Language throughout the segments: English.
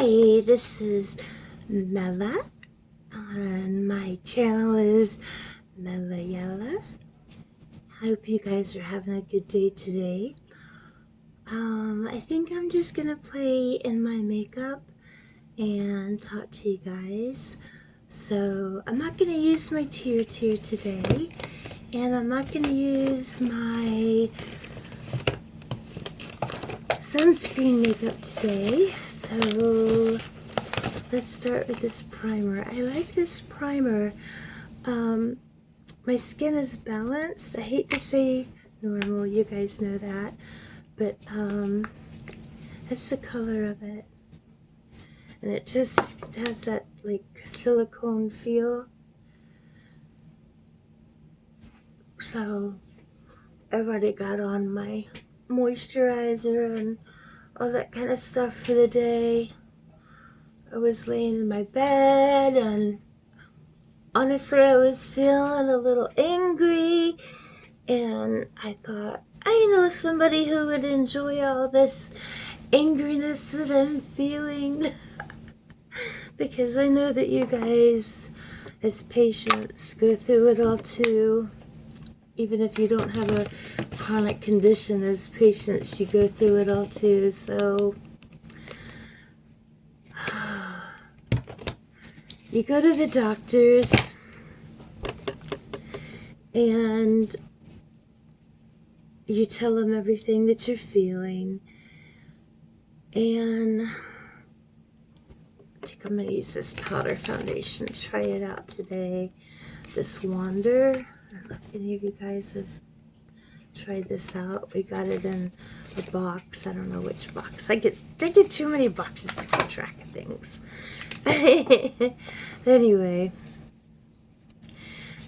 Hi, this is Mela, and my channel is Melayella. Hope you guys are having a good day today. I think I'm just gonna play in my makeup and talk to you guys. So I'm not gonna use my tear today, and I'm not gonna use my sunscreen makeup today. So let's start with this primer. I like this primer. My skin is balanced. I hate to say normal, you guys know that, but that's the color of it. And it just has that like silicone feel. So I've already got on my moisturizer and all that kind of stuff for the day. I was laying in my bed and honestly I was feeling a little angry, and I thought, I know somebody who would enjoy all this angriness that I'm feeling because I know that you guys as patients go through it all too. Even if you don't have a chronic condition, as patients you go through it all too. So you go to the doctors and you tell them everything that you're feeling, and I think I'm going to use this powder foundation, try it out today. This Wander, I don't know if any of you guys have tried this out. We got it in a box. I don't know which box. I get too many boxes to keep track of things. Anyway,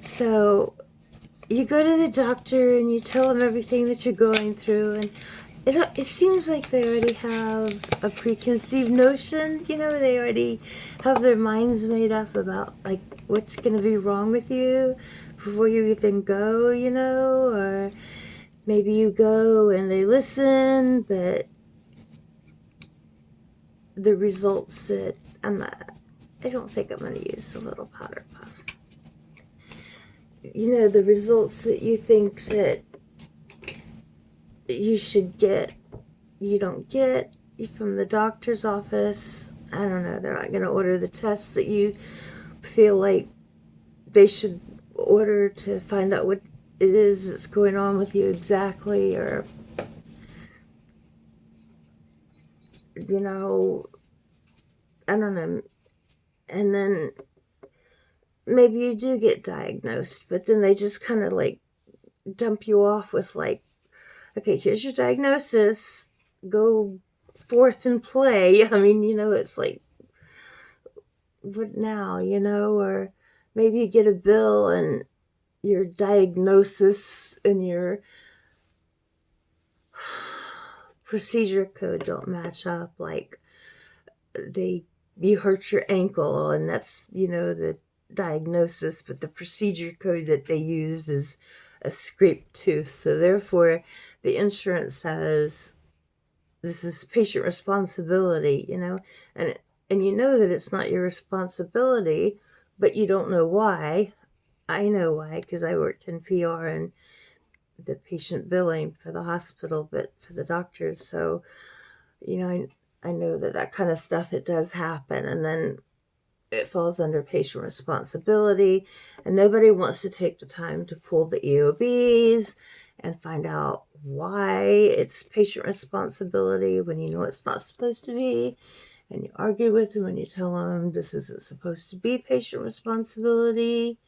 so you go to the doctor and you tell them everything that you're going through, and it seems like they already have a preconceived notion, you know, they already have their minds made up about like what's going to be wrong with you before you even go, you know, or maybe you go and they listen, but the results that I don't think I'm going to use the little powder puff. You know, the results that you think that you should get, you don't get from the doctor's office. I don't know, they're not going to order the tests that you feel like they should order to find out what it is that's going on with you exactly, or you know, I don't know. And then maybe you do get diagnosed, but then they just kind of like dump you off with like, okay, here's your diagnosis, go forth and play. I mean, you know, it's like, what now, you know? Or maybe you get a bill and your diagnosis and your procedure code don't match up. Like you hurt your ankle and that's, you know, the diagnosis, but the procedure code that they use is a scraped tooth. So therefore the insurance says this is patient responsibility, you know, and you know that it's not your responsibility, but you don't know why. I know why, because I worked in PR and the patient billing for the hospital, but for the doctors. So, you know, I know that kind of stuff, it does happen. And then it falls under patient responsibility, and nobody wants to take the time to pull the EOBs and find out why it's patient responsibility when you know it's not supposed to be. And you argue with them and you tell them this isn't supposed to be patient responsibility.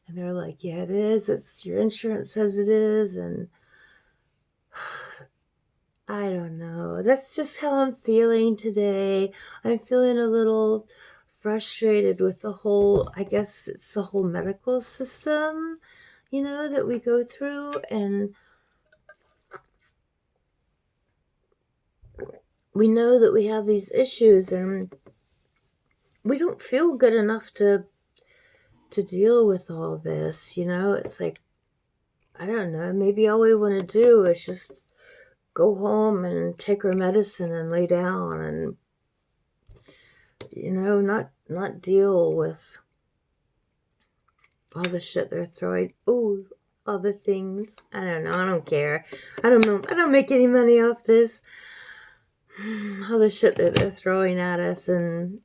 And they're like, yeah, it is. It's your insurance says it is. And I don't know. That's just how I'm feeling today. I'm feeling a little frustrated with the whole, I guess it's the whole medical system, you know, that we go through. And we know that we have these issues and we don't feel good enough to deal with all this, you know. It's like, I don't know, maybe all we want to do is just go home and take our medicine and lay down and you know, not deal with all the shit they're throwing. Oh, all the things. I don't know. I don't care. I don't know. I don't make any money off this. All the shit that they're throwing at us, and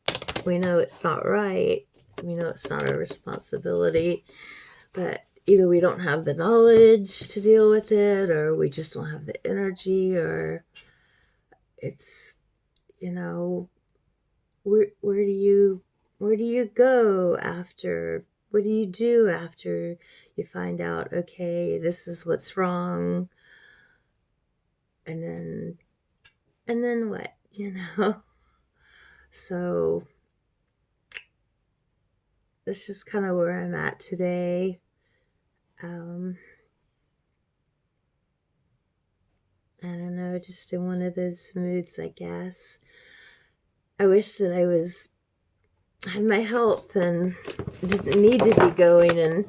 we know it's not right. We know it's not our responsibility, but either we don't have the knowledge to deal with it, or we just don't have the energy, or it's, you know, where do you go after? What do you do after you find out, okay, this is what's wrong, and then what, you know? So that's just kind of where I'm at today. I don't know, just in one of those moods, I guess. I wish that I had my health and didn't need to be going. And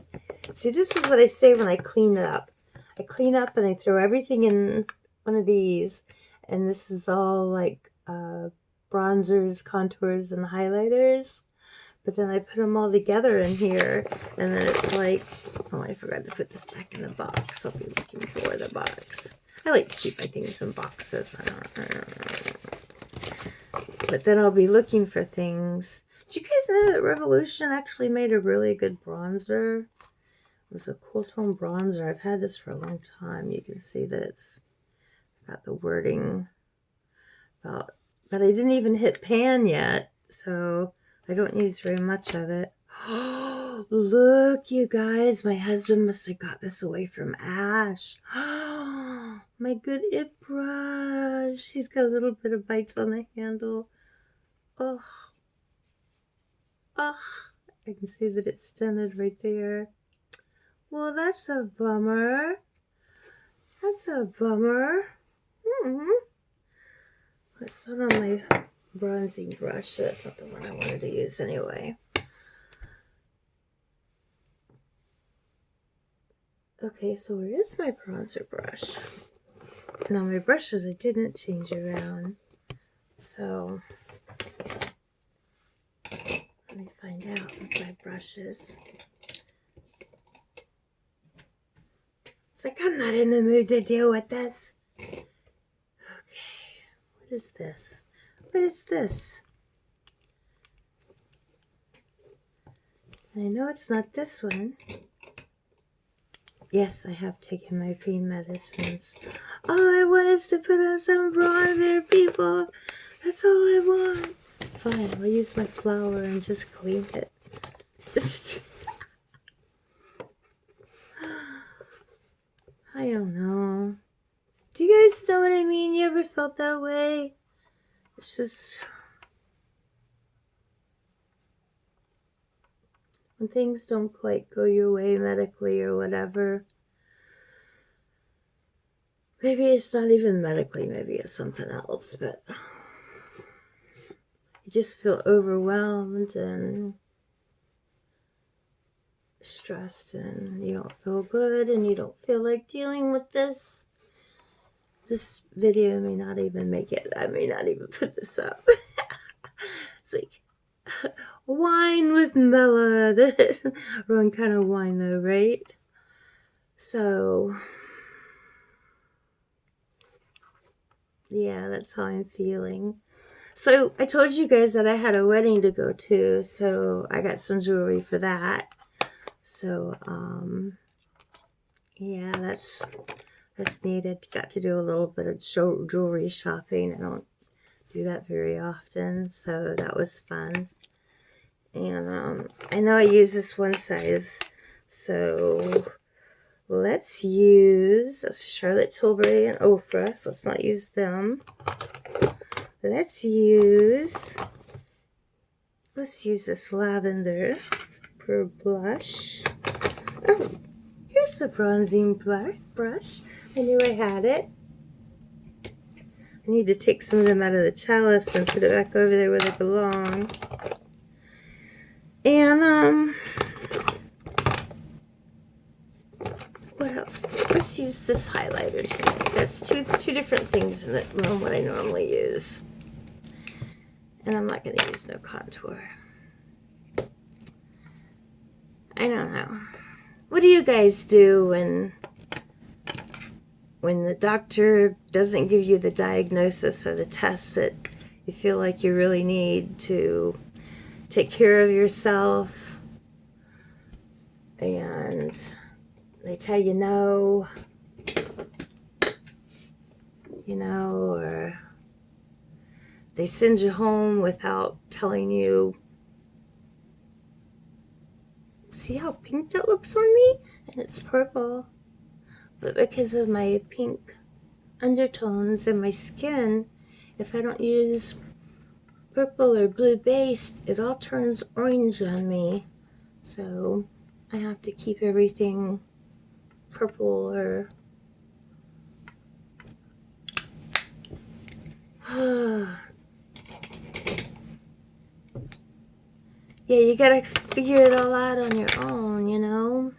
see, this is what I say when I clean up. I clean up and I throw everything in one of these. And this is all like bronzers, contours, and highlighters. But then I put them all together in here, and then it's like, oh, I forgot to put this back in the box. I'll be looking for the box. I like to keep my things in boxes. But then I'll be looking for things. Did you guys know that Revolution actually made a really good bronzer? It was a cool tone bronzer. I've had this for a long time. You can see that it's got the wording about, but I didn't even hit pan yet, so I don't use very much of it. Look, you guys, my husband must have got this away from Ash. My good it brush. She's got a little bit of bites on the handle. Oh, I can see that it's stunted right there. Well, that's a bummer. That's a bummer. It's not on my bronzing brush. That's not the one I wanted to use anyway. Okay, so where is my bronzer brush? Now my brushes I didn't change around. So let me find out with my brushes. It's like I'm not in the mood to deal with this. Okay, what is this? What is this? I know it's not this one. Yes, I have taken my pain medicines. All I want is to put on some bronzer, people. That's all I want. Fine, I'll use my flower and just clean it. I don't know. Do you guys know what I mean? You ever felt that way? It's just when things don't quite go your way medically or whatever. Maybe it's not even medically, maybe it's something else, but you just feel overwhelmed and stressed, and you don't feel good, and you don't feel like dealing with this. This video may not even make it. I may not even put this up. It's like wine with Mella. Wrong kind of wine though, right? So yeah, that's how I'm feeling. So I told you guys that I had a wedding to go to, so I got some jewelry for that. So yeah, that's needed. Got to do a little bit of jewelry shopping. I don't do that very often, so that was fun. And I know I use this one size, so let's use, that's Charlotte Tilbury and Ofra, so let's not use them. Let's use this lavender for blush. Oh, here's the bronzing brush. I knew I had it. I need to take some of them out of the chalice and put it back over there where they belong. And what else? Let's use this highlighter tonight. That's two different things in the room what I normally use. And I'm not going to use no contour. I don't know. What do you guys do when the doctor doesn't give you the diagnosis or the test that you feel like you really need to take care of yourself, and they tell you no, you know, or they send you home without telling you, see how pink that looks on me? And it's purple. But because of my pink undertones in my skin, if I don't use purple or blue based, it all turns orange on me. So I have to keep everything purple or yeah, you gotta figure it all out on your own, you know.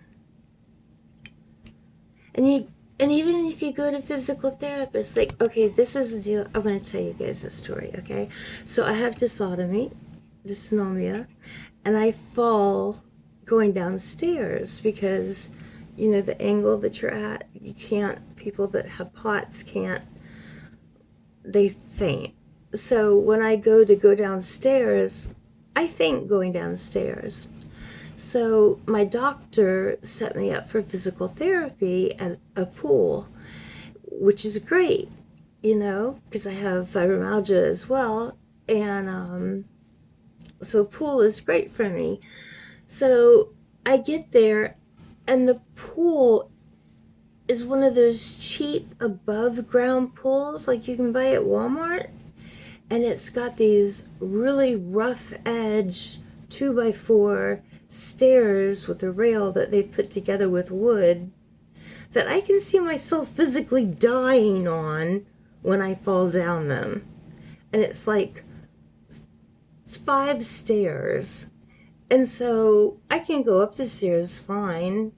And even if you go to physical therapists, like, okay, this is the deal. I'm going to tell you guys a story, okay? So I have dysautonomia, and I fall going downstairs because, you know, the angle that you're at, you can't, people that have POTS can't, they faint. So when I go downstairs, I faint going downstairs. So my doctor set me up for physical therapy at a pool, which is great, you know, because I have fibromyalgia as well. And so pool is great for me. So I get there, and the pool is one of those cheap above ground pools like you can buy at Walmart. And it's got these really rough edge 2x4 stairs with a rail that they've put together with wood that I can see myself physically dying on when I fall down them. And it's like, it's 5 stairs. And so I can go up the stairs fine.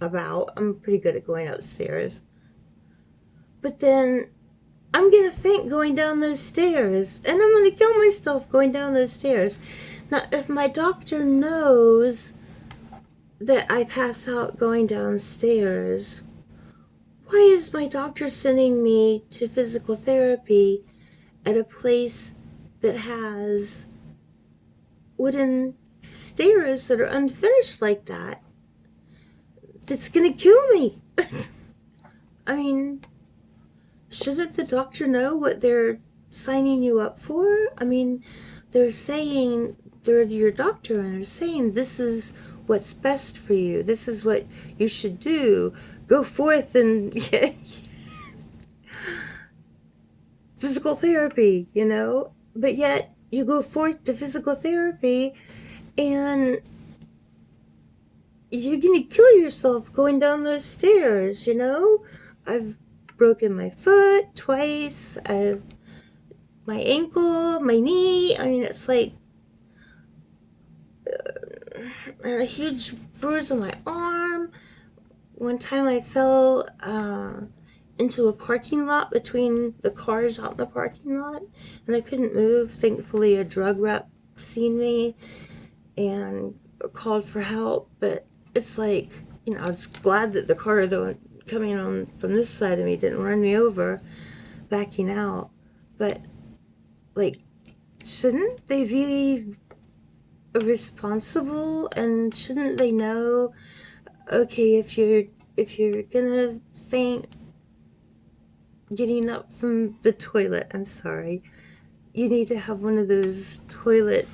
I'm pretty good at going upstairs. But then I'm gonna faint going down those stairs, and I'm gonna kill myself going down those stairs. Now, if my doctor knows that I pass out going downstairs, why is my doctor sending me to physical therapy at a place that has wooden stairs that are unfinished like that? That's gonna kill me. I mean, shouldn't the doctor know what they're signing you up for? I mean, they're saying, they're your doctor, and they're saying this is what's best for you. This is what you should do. Go forth and physical therapy, you know? But yet, you go forth to physical therapy, and you're gonna kill yourself going down those stairs, you know? I've broken my foot twice. I've my ankle, my knee. I mean, it's like and a huge bruise on my arm. One time I fell into a parking lot between the cars out in the parking lot, and I couldn't move. Thankfully, a drug rep seen me and called for help. But it's like, you know, I was glad that the car coming on from this side of me didn't run me over backing out. But like, shouldn't they be responsible, and shouldn't they know, okay, if you're gonna faint getting up from the toilet, I'm sorry, you need to have one of those toilet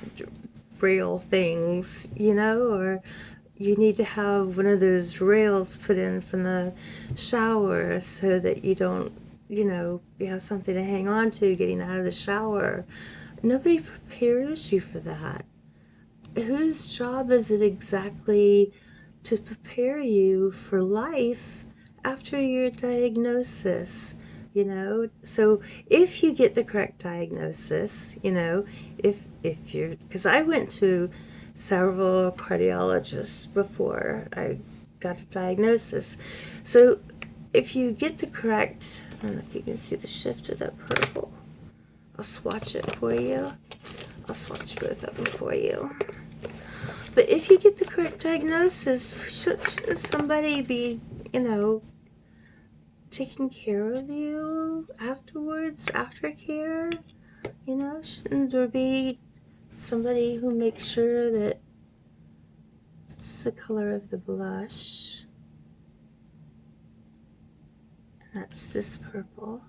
rail things, you know, or you need to have one of those rails put in from the shower so that you don't, you know, you have something to hang on to getting out of the shower. Nobody prepares you for that. Whose job is it exactly to prepare you for life after your diagnosis? You know, so if you get the correct diagnosis, you know, if you're, because I went to several cardiologists before I got a diagnosis. So if you get the correct, I don't know if you can see the shift of that purple. I'll swatch it for you. I'll swatch both of them for you. But if you get the correct diagnosis, shouldn't somebody be, you know, taking care of you afterwards, aftercare? You know, shouldn't there be somebody who makes sure that it's the color of the blush? And that's this purple.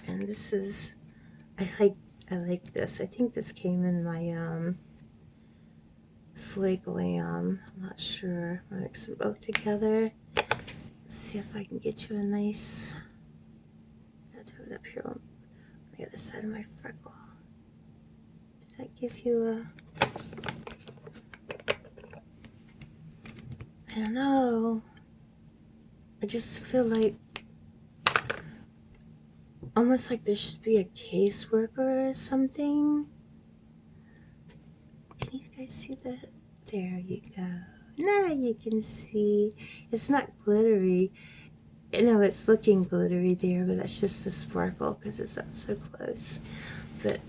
And this is, I like this. I think this came in my Slay Glam. I'm not sure. I'll mix them both together. Let's see if I can get you a nice, I'll do it up here on the other side of my freckle. Did I give you a, I don't know. I just feel like, almost like there should be a caseworker or something. Can you guys see that? There you go. Now you can see. It's not glittery. No, it's looking glittery there, but that's just the sparkle because it's up so close. But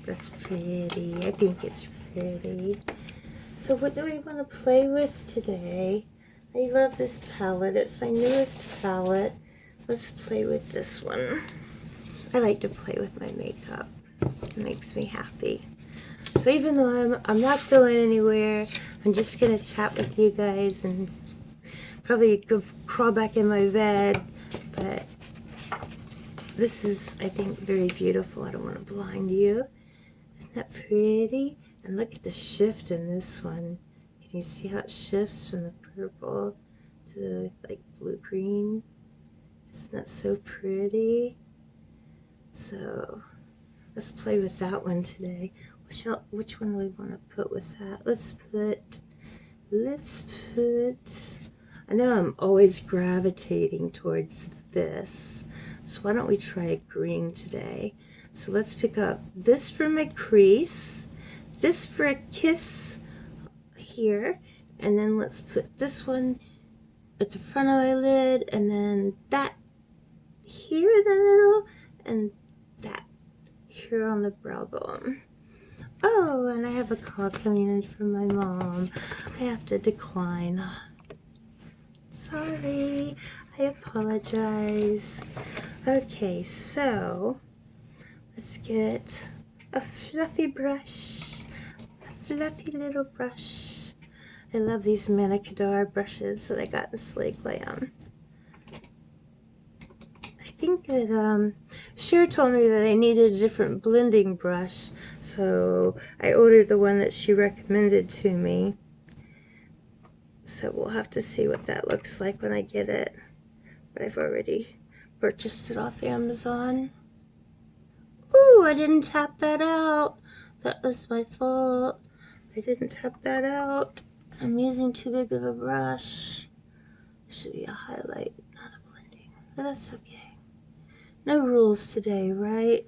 that's pretty. I think it's pretty. So what do we want to play with today? I love this palette. It's my newest palette. Let's play with this one. I like to play with my makeup. It makes me happy. So even though I'm not going anywhere, I'm just gonna chat with you guys and probably go crawl back in my bed. But this is, I think, very beautiful. I don't want to blind you. Isn't that pretty? And look at the shift in this one. Can you see how it shifts from the purple to the like blue-green? Isn't that so pretty? So let's play with that one today. Which one do we want to put with that? Let's put, I know I'm always gravitating towards this. So why don't we try green today? So let's pick up this for my crease, this for a kiss here, and then let's put this one at the front of my lid, and then that here in the middle, and that here on the brow bone. Oh, and I have a call coming in from my mom. I have to decline. Sorry, I apologize. Okay, so let's get a fluffy brush, a fluffy little brush. I love these Manicador brushes that I got in Slay Glam. I think that Cher told me that I needed a different blending brush, so I ordered the one that she recommended to me. So we'll have to see what that looks like when I get it. But I've already purchased it off Amazon. Ooh, I didn't tap that out. That was my fault. I didn't tap that out. I'm using too big of a brush. It should be a highlight, not a blending. But that's okay. No rules today, right?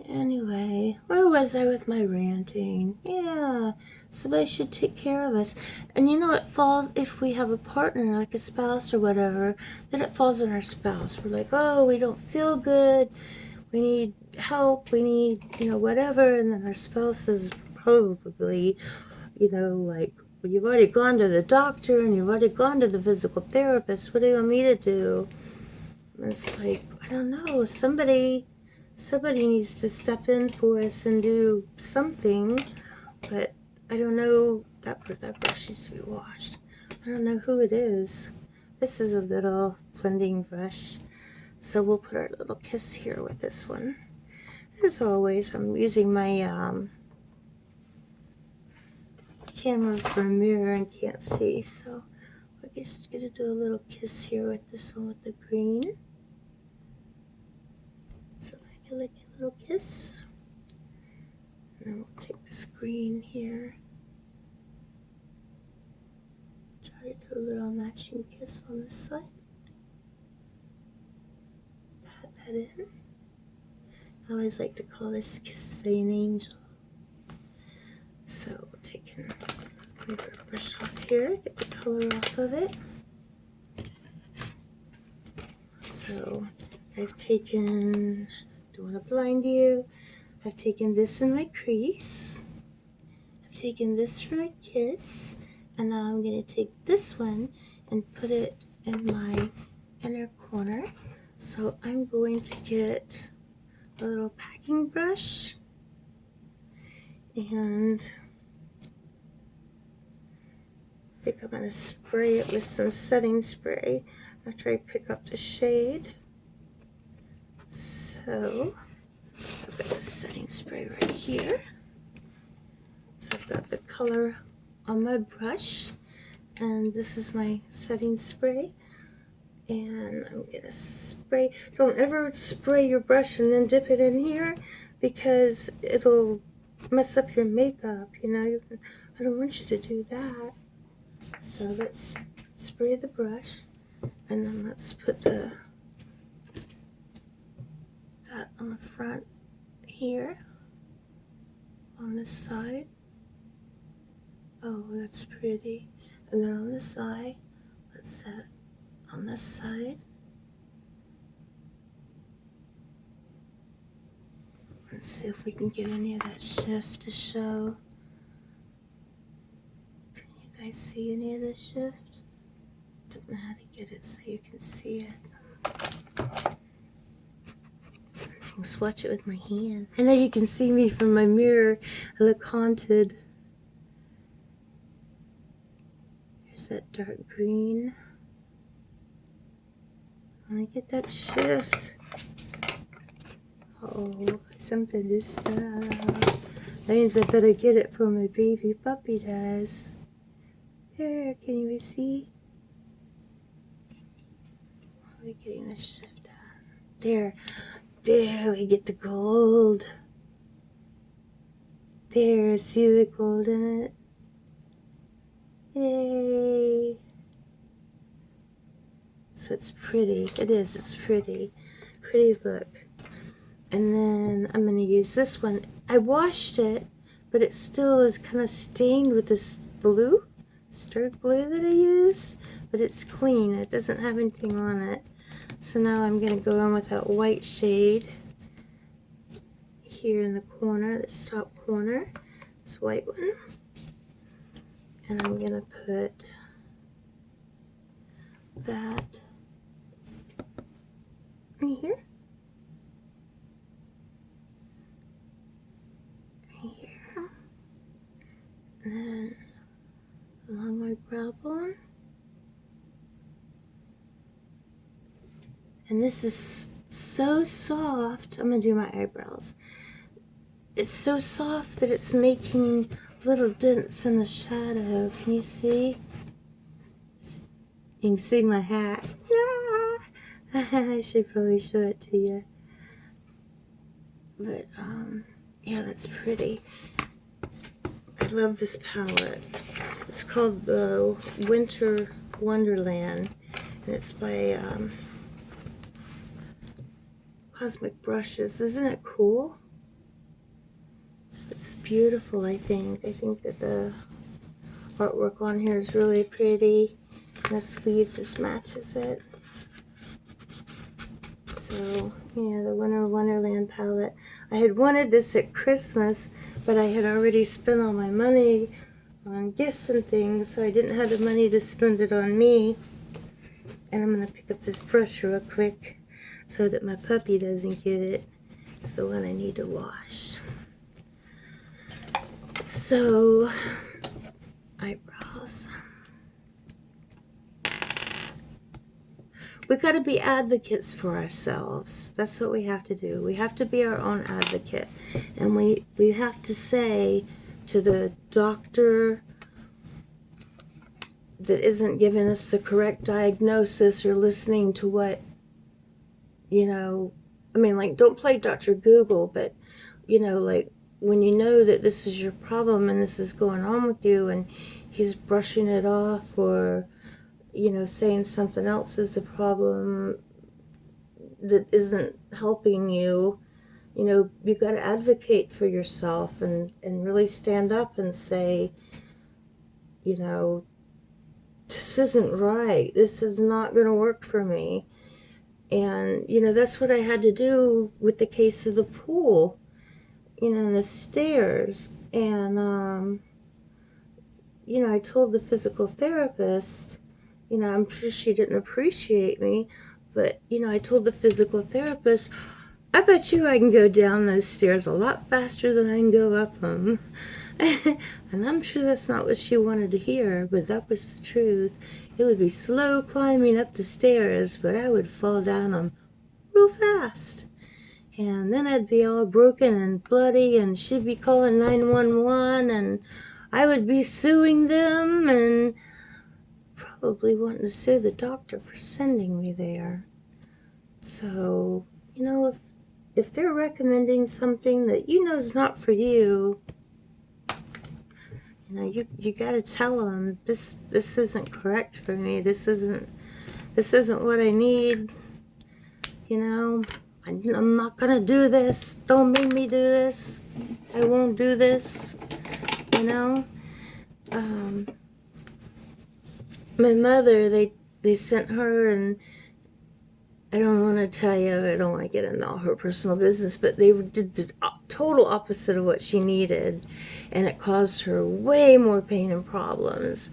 Anyway, where was I with my ranting? Yeah, somebody should take care of us. And you know, it falls, if we have a partner, like a spouse or whatever, then it falls on our spouse. We're like, oh, we don't feel good, we need help, we need, you know, whatever. And then our spouse is probably, you know, like, well, you've already gone to the doctor and you've already gone to the physical therapist. What do you want me to do? And it's like, I don't know, somebody needs to step in for us and do something, but I don't know. That brush needs to be washed. I don't know who it is. This is a little blending brush, so we'll put our little kiss here with this one. As always, I'm using my camera for a mirror and can't see, so I guess it's gonna do a little kiss here with this one with the green. So I feel like a little kiss. And then we'll take this green here. Try to do a little matching kiss on this side. Pat that in. I always like to call this Kiss of an Angel. So we'll take our brush off here, get the color off of it. So I've taken, don't want to blind you, I've taken this in my crease, I've taken this for my kiss, and now I'm going to take this one and put it in my inner corner. So I'm going to get a little packing brush, and I think I'm going to spray it with some setting spray after I pick up the shade. So I've got the setting spray right here. So I've got the color on my brush, and this is my setting spray. And I'm gonna spray. Don't ever spray your brush and then dip it in here, because it'll mess up your makeup, you know. I don't want you to do that. So let's spray the brush, and then let's put that on the front here, on this side. Oh, that's pretty. And then on this side, let's set on this side. Let's see if we can get any of that shift to show. Can you guys see any of the shift? Don't know how to get it so you can see it. I can swatch it with my hand. I know you can see me from my mirror. I look haunted. There's that dark green. I want to get that shift. Oh, something to show. That means I better get it for my baby puppy does. There, can you see? Are we getting the shift on? There, we get the gold. There, see the gold in it? Yay! So it's pretty. It is, it's pretty. Pretty look. And then I'm going to use this one. I washed it, but it still is kind of stained with this blue, stirred blue that I used, but it's clean. It doesn't have anything on it. So now I'm going to go in with that white shade here in the corner, this top corner, this white one. And I'm going to put that right here. Here, and then along my brow bone, and this is so soft. I'm gonna do my eyebrows. It's so soft that it's making little dents in the shadow. Can you see? You can see my hat. I should probably show it to you, but yeah, that's pretty. I love this palette. It's called the Winter Wonderland, and it's by Cosmic Brushes. Isn't it cool? It's beautiful, I think. I think that the artwork on here is really pretty. And the sleeve just matches it. So, yeah, the Winter Wonderland palette. I had wanted this at Christmas, but I had already spent all my money on gifts and things, so I didn't have the money to spend it on me. And I'm going to pick up this brush real quick so that my puppy doesn't get it. It's the one I need to wash. So, eyebrows. We got to be advocates for ourselves. That's what we have to do. We have to be our own advocate. And we have to say to the doctor that isn't giving us the correct diagnosis or listening to what, you know, I mean, like, don't play Dr. Google, but, you know, like, when you know that this is your problem and this is going on with you and he's brushing it off, or, you know, saying something else is the problem that isn't helping you, you know, you got to advocate for yourself and really stand up and say, you know, this isn't right. This is not going to work for me. And, you know, that's what I had to do with the case of the pool, you know, and the stairs. And, you know, I told the physical therapist, you know, I'm sure she didn't appreciate me, but, you know, I told the physical therapist, I bet you I can go down those stairs a lot faster than I can go up them. And I'm sure that's not what she wanted to hear, but that was the truth. It would be slow climbing up the stairs, but I would fall down them real fast. And then I'd be all broken and bloody, and she'd be calling 911, and I would be suing them, and probably wanting to sue the doctor for sending me there. So, you know, if they're recommending something that you know is not for you, you know, you got to tell them this isn't correct for me. This isn't what I need. You know, I'm not gonna do this. Don't make me do this. I won't do this. You know, um, my mother, they sent her, and I don't want to tell you, I don't want to get into all her personal business, but they did the total opposite of what she needed, and it caused her way more pain and problems.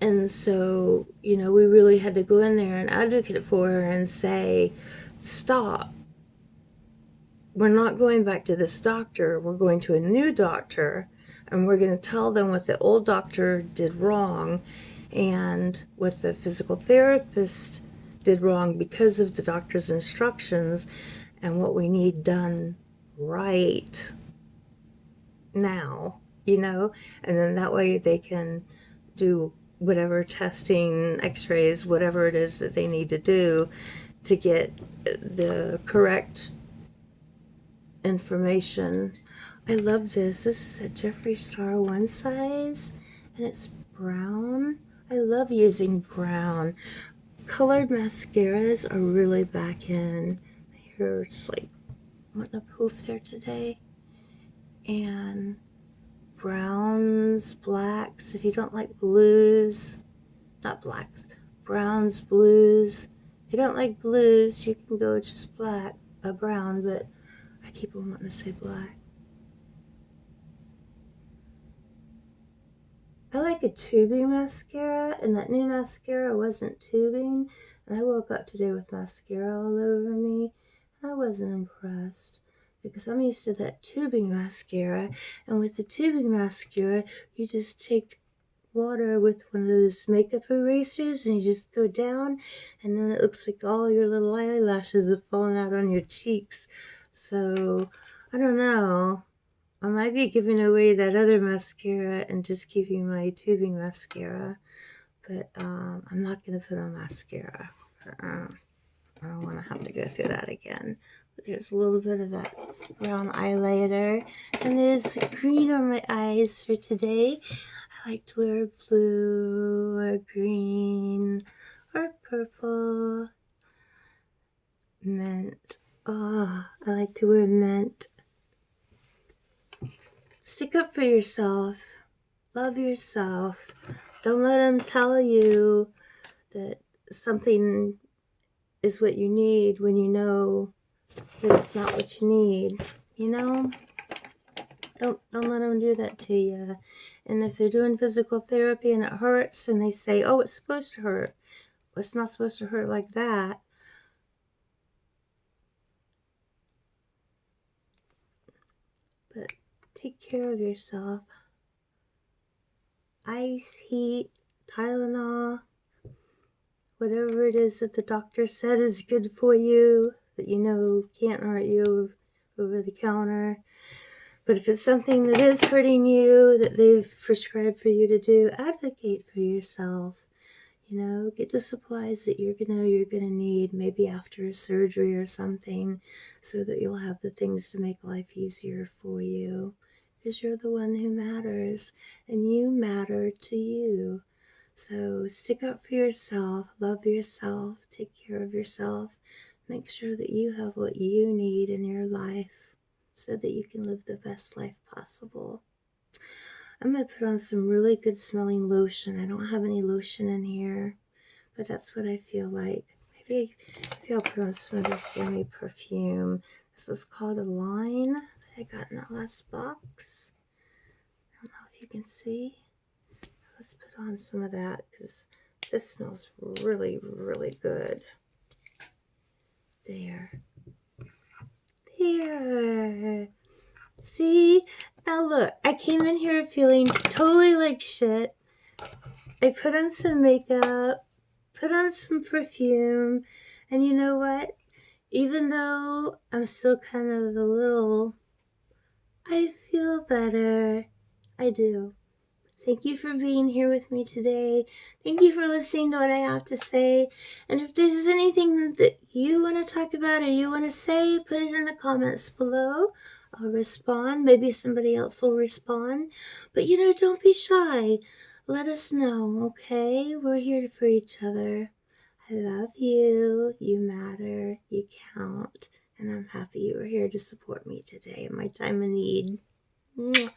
And so, you know, we really had to go in there and advocate for her and say, stop. We're not going back to this doctor. We're going to a new doctor, and we're going to tell them what the old doctor did wrong and what the physical therapist did wrong because of the doctor's instructions, and what we need done right now, you know, and then that way they can do whatever testing, x-rays, whatever it is that they need to do to get the correct information. I love this. This is a Jeffree Star one size, and it's brown. I love using brown. Colored mascaras are really back in. My hair is like wanting a poof there today. And browns, blacks. If you don't like blues, not blacks, browns, blues. If you don't like blues, you can go just black, brown, but I keep on wanting to say black. I like a tubing mascara, and that new mascara wasn't tubing, and I woke up today with mascara all over me, and I wasn't impressed, because I'm used to that tubing mascara, and with the tubing mascara, you just take water with one of those makeup erasers, and you just go down, and then it looks like all your little eyelashes have fallen out on your cheeks. So, I don't know. I might be giving away that other mascara and just keeping my tubing mascara, but I'm not going to put on mascara. I don't want to have to go through that again. But there's a little bit of that brown eyeliner, and there's green on my eyes for today. I like to wear blue or green or purple. Mint. Oh, I like to wear mint. Stick up for yourself. Love yourself. Don't let them tell you that something is what you need when you know that it's not what you need. You know? Don't let them do that to you. And if they're doing physical therapy and it hurts and they say, oh, it's supposed to hurt. Well, it's not supposed to hurt like that. But take care of yourself. Ice, heat, Tylenol, whatever it is that the doctor said is good for you, that you know can't hurt you over the counter. But if it's something that is hurting you, that they've prescribed for you to do, advocate for yourself. You know, get the supplies that you're gonna need, maybe after a surgery or something, so that you'll have the things to make life easier for you. Because you're the one who matters, and you matter to you. So stick up for yourself, love yourself, take care of yourself, make sure that you have what you need in your life so that you can live the best life possible. I'm going to put on some really good smelling lotion. I don't have any lotion in here, but that's what I feel like. Maybe Maybe I'll put on some of this yummy perfume. This is called a line that I got in that last box. I don't know if you can see. Let's put on some of that because this smells really, really good. There. There. See? Now look, I came in here feeling totally like shit. I put on some makeup, put on some perfume, and you know what? Even though I'm still kind of a little, I feel better. I do. Thank you for being here with me today. Thank you for listening to what I have to say. And if there's anything that you want to talk about or you want to say, put it in the comments below. I'll respond. Maybe somebody else will respond. But don't be shy. Let us know, okay? We're here for each other. I love you. You matter. You count. And I'm happy you were here to support me today in my time of need. Mwah.